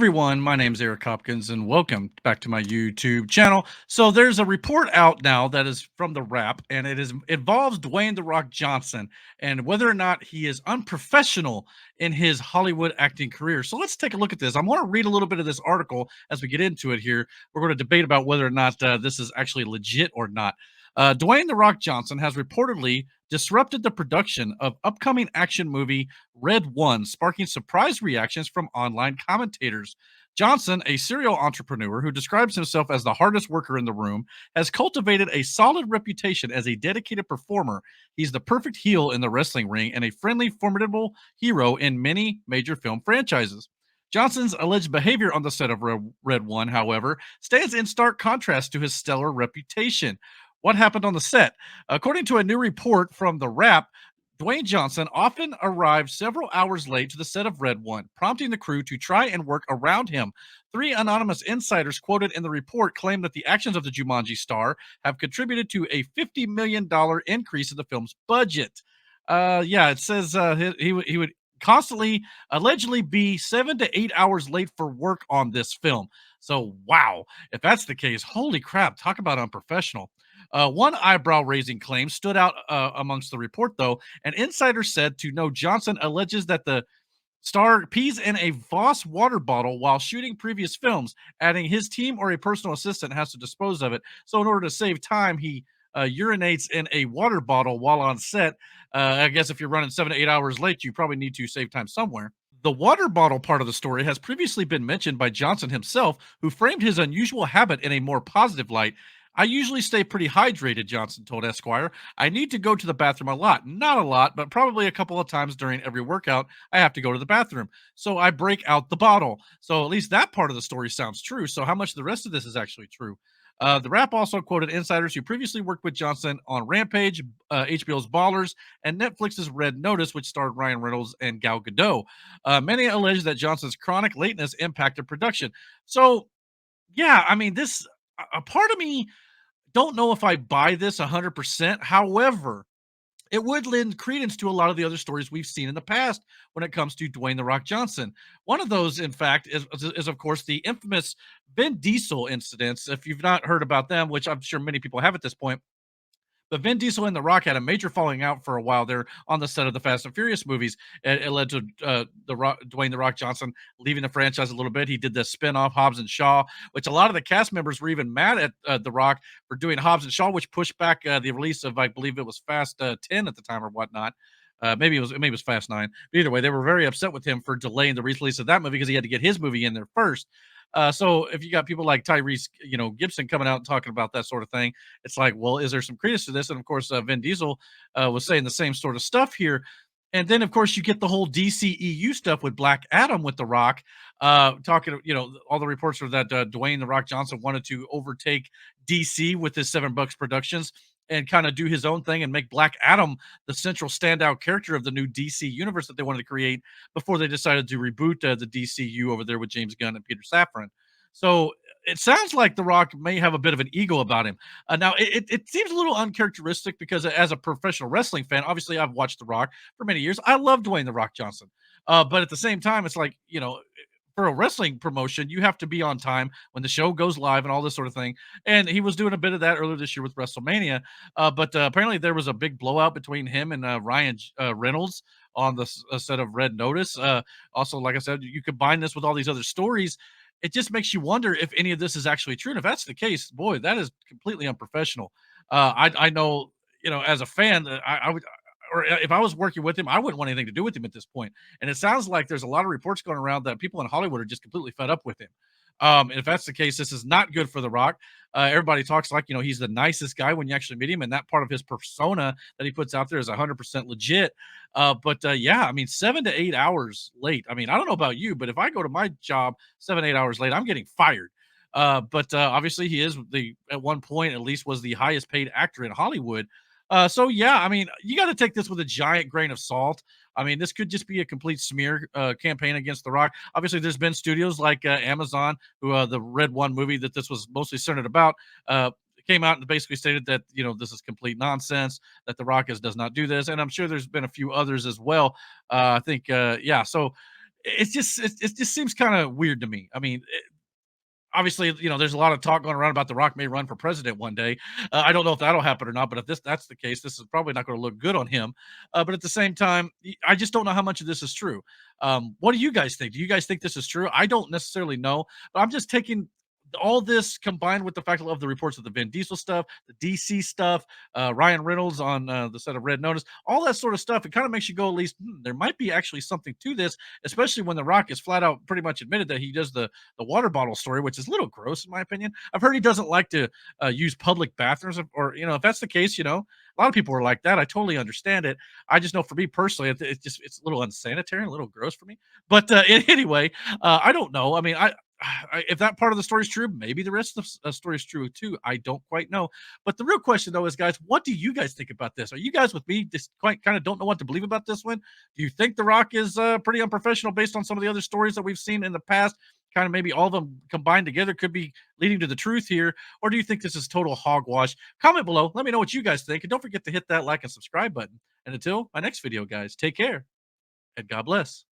everyone, my name is Eric Hopkins, and welcome back to my YouTube channel. So, there's a report out now that is from the Wrap, and involves Dwayne The Rock Johnson and whether or not he is unprofessional in his Hollywood acting career. So, let's take a look at this. I want to read a little bit of this article as we get into it here. We're going to debate about whether or not this is actually legit or not. Dwayne The Rock Johnson has reportedly disrupted the production of upcoming action movie Red One, sparking surprise reactions from online commentators. Johnson, a serial entrepreneur who describes himself as the hardest worker in the room, has cultivated a solid reputation as a dedicated performer. He's the perfect heel in the wrestling ring and a friendly, formidable hero in many major film franchises. Johnson's alleged behavior on the set of Red One, however, stands in stark contrast to his stellar reputation. What happened on the set? According to a new report from The Wrap, Dwayne Johnson often arrived several hours late to the set of Red One, prompting the crew to try and work around him. Three anonymous insiders quoted in the report claim that the actions of the Jumanji star have contributed to a $50 million increase in the film's budget. Yeah, it says he would constantly allegedly be 7 to 8 hours late for work on this film. So, wow, if that's the case, holy crap, talk about unprofessional. One eyebrow raising claim stood out amongst the report, though. An insider said to know Johnson alleges that the star pees in a Voss water bottle while shooting previous films, adding his team or a personal assistant has to dispose of it. So, in order to save time, he urinates in a water bottle while on set. I guess if you're running 7 to 8 hours late, you probably need to save time somewhere. The water bottle part of the story has previously been mentioned by Johnson himself, who framed his unusual habit in a more positive light. I usually stay pretty hydrated, Johnson told Esquire. I need to go to the bathroom a lot. Not a lot, but probably a couple of times during every workout, I have to go to the bathroom. So I break out the bottle. So at least that part of the story sounds true. So how much of the rest of this is actually true? The Wrap also quoted insiders who previously worked with Johnson on Rampage, HBO's Ballers, and Netflix's Red Notice, which starred Ryan Reynolds and Gal Gadot. Many allege that Johnson's chronic lateness impacted production. So, yeah, I mean, this a part of me don't know if I buy this 100%. However, it would lend credence to a lot of the other stories we've seen in the past when it comes to Dwayne The Rock Johnson. One of those, in fact, is of course, the infamous Vin Diesel incidents. If you've not heard about them, which I'm sure many people have at this point, but Vin Diesel and The Rock had a major falling out for a while there on the set of the Fast and Furious movies. It led to Dwayne The Rock Johnson leaving the franchise a little bit. He did the spin-off Hobbs and Shaw, which a lot of the cast members were even mad at The Rock for doing Hobbs and Shaw, which pushed back the release of, I believe it was Fast 10 at the time or whatnot. Maybe it was Fast 9. But either way, they were very upset with him for delaying the release of that movie because he had to get his movie in there first. So if you got people like Tyrese, Gibson coming out and talking about that sort of thing, it's like, well, is there some credence to this? And of course, Vin Diesel was saying the same sort of stuff here. And then, of course, you get the whole DCEU stuff with Black Adam with The Rock, talking, all the reports are that Dwayne The Rock Johnson wanted to overtake DC with his $7 Productions and kind of do his own thing and make Black Adam the central standout character of the new DC universe that they wanted to create before they decided to reboot the DCU over there with James Gunn and Peter Safran. So it sounds like The Rock may have a bit of an ego about him. Now, it seems a little uncharacteristic because as a professional wrestling fan, obviously I've watched The Rock for many years. I love Dwayne The Rock Johnson. But at the same time, it's like, for a wrestling promotion, you have to be on time when the show goes live and all this sort of thing. And he was doing a bit of that earlier this year with WrestleMania. But apparently there was a big blowout between him and Ryan Reynolds on the set of Red Notice. Also, like I said, you combine this with all these other stories. It just makes you wonder if any of this is actually true. And if that's the case, boy, that is completely unprofessional. I know, as a fan, I would, or if I was working with him, I wouldn't want anything to do with him at this point. And it sounds like there's a lot of reports going around that people in Hollywood are just completely fed up with him. And if that's the case, this is not good for The Rock. Everybody talks like, he's the nicest guy when you actually meet him. And that part of his persona that he puts out there is 100% legit. But yeah, I mean, 7 to 8 hours late. I mean, I don't know about you, but if I go to my job 7, 8 hours late, I'm getting fired. But obviously he is at one point, at least was the highest paid actor in Hollywood. So yeah, I mean, you got to take this with a giant grain of salt. I mean, this could just be a complete smear campaign against The Rock. Obviously, there's been studios like Amazon, who the Red One movie that this was mostly centered about, came out and basically stated that this is complete nonsense. That The Rock does not do this, and I'm sure there's been a few others as well. I think yeah. So it just seems kind of weird to me. I mean, obviously, there's a lot of talk going around about The Rock may run for president one day. I don't know if that'll happen or not, but if that's the case, this is probably not going to look good on him. But at the same time, I just don't know how much of this is true. What do you guys think? Do you guys think this is true? I don't necessarily know, but I'm just taking all this combined with the fact of the reports of the Vin Diesel stuff, the DC stuff, Ryan Reynolds on the set of Red Notice, all that sort of stuff. It kind of makes you go, at least there might be actually something to this, especially when The Rock is flat out pretty much admitted that he does the water bottle story, which is a little gross in my opinion. I've heard he doesn't like to use public bathrooms, or if that's the case, a lot of people are like that. I totally understand it. I just know for me personally, it's a little unsanitary, a little gross for me. But anyway, I don't know. I mean, if that part of the story is true, maybe the rest of the story is true too. I don't quite know. But the real question though is, guys, what do you guys think about this? Are you guys with me? Just quite kind of don't know what to believe about this one. Do you think The Rock is pretty unprofessional based on some of the other stories that we've seen in the past? Kind of maybe all of them combined together could be leading to the truth here, or do you think this is total hogwash? Comment below. Let me know what you guys think, and don't forget to hit that like and subscribe button. And until my next video, guys, take care and God bless.